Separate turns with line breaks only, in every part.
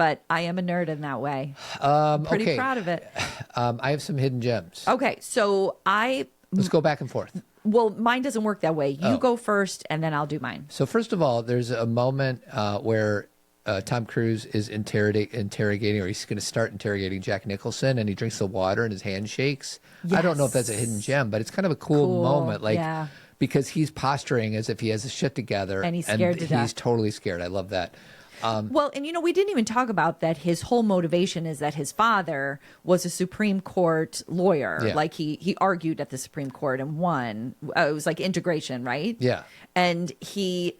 but I am a nerd in that way. Pretty
Okay.
proud of it.
I have some hidden gems.
Okay, so
Let's go back and forth.
well, mine doesn't work that way. You go first, and then I'll do mine.
So first of all, there's a moment where Tom Cruise is interrogating, or he's going to start interrogating Jack Nicholson, and he drinks the water and his hand shakes. I don't know if that's a hidden gem, but it's kind of a cool moment, like because he's posturing as if he has his shit together,
and he's scared to death.
He's totally scared. I love that.
Well, and we didn't even talk about that. His whole motivation is that his father was a Supreme Court lawyer.
Yeah.
Like he argued at the Supreme Court and won. It was like integration, right?
Yeah.
And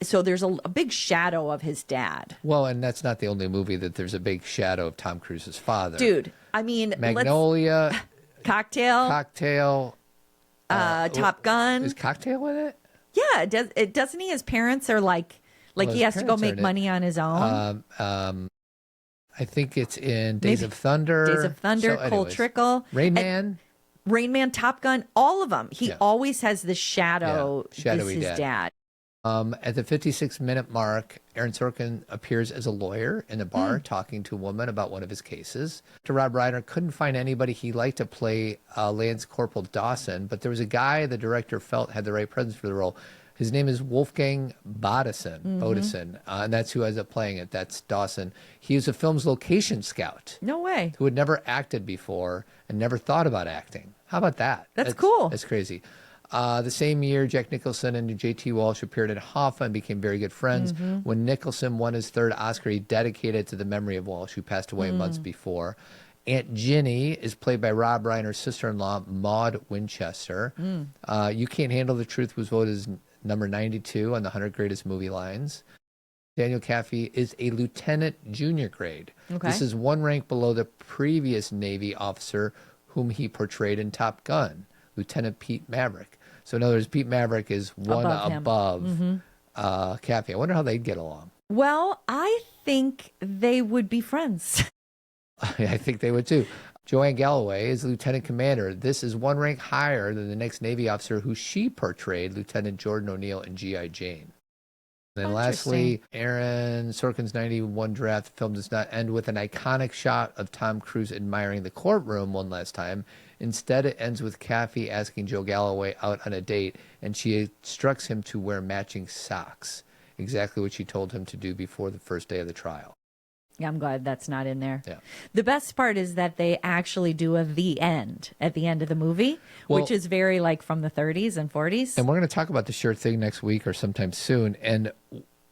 so there's a big shadow of his dad.
Well, and that's not the only movie that there's a big shadow of Tom Cruise's father.
Dude, I mean,
Magnolia,
Cocktail, Top Gun.
Is Cocktail in it?
Yeah, doesn't he? His parents are like he has to go make money on his own.
I think it's in Days of Thunder.
Days of Thunder,
So
Cold
anyways,
Trickle.
Rain Man,
Top Gun, all of them. He always has the shadow.
Shadowy
this is his dad.
At the 56-minute mark, Aaron Sorkin appears as a lawyer in a bar talking to a woman about one of his cases. Rob Reiner couldn't find anybody he liked to play Lance Corporal Dawson, but there was a guy the director felt had the right presence for the role. His name is Wolfgang Bodison, and that's who ends up playing it. That's Dawson. He was a film's location scout.
No way.
Who had never acted before and never thought about acting. How about that?
That's cool.
That's crazy. The same year, Jack Nicholson and J.T. Walsh appeared in Hoffa and became very good friends. When Nicholson won his third Oscar, he dedicated it to the memory of Walsh, who passed away months before. Aunt Ginny is played by Rob Reiner's sister-in-law, Maude Winchester. You Can't Handle the Truth was voted as number 92 on the 100 Greatest Movie Lines. Daniel Kaffee is a lieutenant junior grade.
Okay.
This is one rank below the previous Navy officer whom he portrayed in Top Gun, Lieutenant Pete Maverick. So in other words, Pete Maverick is one above Kaffee. I wonder how they'd get along.
Well, I think they would be friends.
I think they would too. Joanne Galloway is Lieutenant Commander. This is one rank higher than the next Navy officer who she portrayed, Lieutenant Jordan O'Neill in G.I. Jane. And then lastly, Aaron Sorkin's 91 draft film does not end with an iconic shot of Tom Cruise admiring the courtroom one last time. Instead, it ends with Kaffee asking Joe Galloway out on a date, and she instructs him to wear matching socks, exactly what she told him to do before the first day of the trial.
Yeah, I'm glad that's not in there.
Yeah.
The best part is that they actually do the end at the end of the movie, which is very like from the 30s and 40s.
And we're going to talk about The Sure Thing next week or sometime soon. And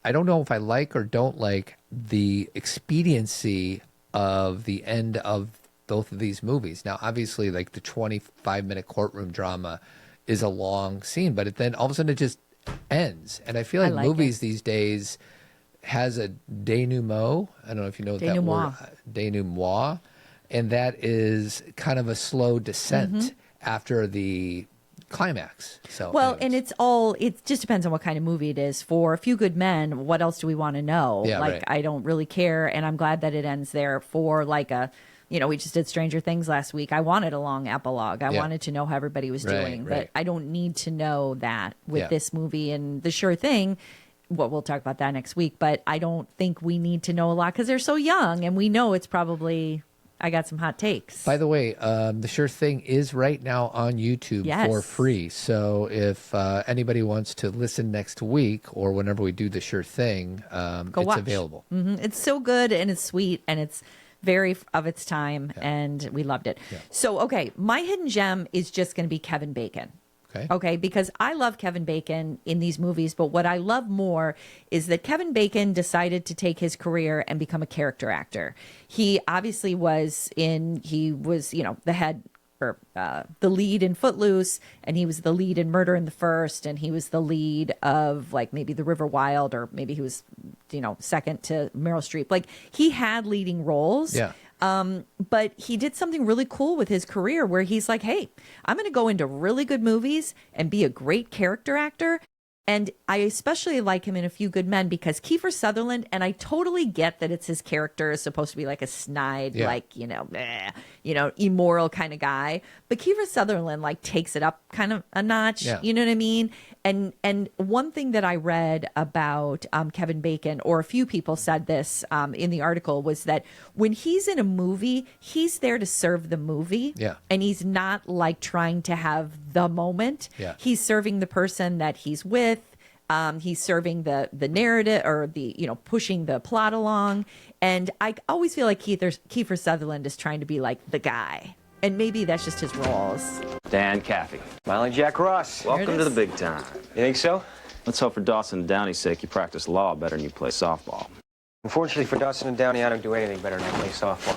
I don't know if I like or don't like the expediency of the end of both of these movies. Now, obviously, like the 25-minute courtroom drama is a long scene, but then all of a sudden it just ends. And I feel like movies these days has a denouement. I don't know if you know what that word, denouement, and that is kind of a slow descent after the climax. So
and it just depends on what kind of movie it is. For A Few Good Men, what else do we want to know?
Yeah,
I don't really care, and I'm glad that it ends there. For like we just did Stranger Things last week. I wanted a long epilogue. I wanted to know how everybody was doing, but I don't need to know that with this movie. And The Sure Thing, well, we'll talk about that next week, but I don't think we need to know a lot because they're so young, and we know it's probably, I got some hot takes.
By the way, The Sure Thing is right now on YouTube for free. So if anybody wants to listen next week or whenever we do The Sure Thing, it's
watch.
available.
It's so good, and it's sweet, and it's very of its time, and we loved it. So, okay, my hidden gem is just going to be Kevin Bacon. Okay, because I love Kevin Bacon in these movies, but what I love more is that Kevin Bacon decided to take his career and become a character actor. He obviously was the head or the lead in Footloose, and he was the lead in Murder in the First, and he was the lead of like maybe The River Wild, or maybe he was, second to Meryl Streep. Like he had leading roles.
Yeah.
But he did something really cool with his career where he's like, hey, I'm going to go into really good movies and be a great character actor. And I especially like him in A Few Good Men because Kiefer Sutherland, and I totally get that it's his character is supposed to be like a snide, like, immoral kind of guy. But Kiefer Sutherland like takes it up kind of a notch.
Yeah.
You know what I mean? And one thing that I read about Kevin Bacon, or a few people said this in the article, was that when he's in a movie, he's there to serve the movie.
Yeah.
And he's not like trying to have the moment.
Yeah.
He's serving the person that he's with. He's serving the narrative, or pushing the plot along. And I always feel like Kiefer Sutherland is trying to be like the guy. And maybe that's just his roles.
Dan Caffey.
Smiling Jack Ross.
Welcome to the big time.
You think so?
Let's hope for Dawson and Downey's sake you practice law better than you play softball.
Unfortunately for Dawson and Downey, I don't do anything better than I play softball.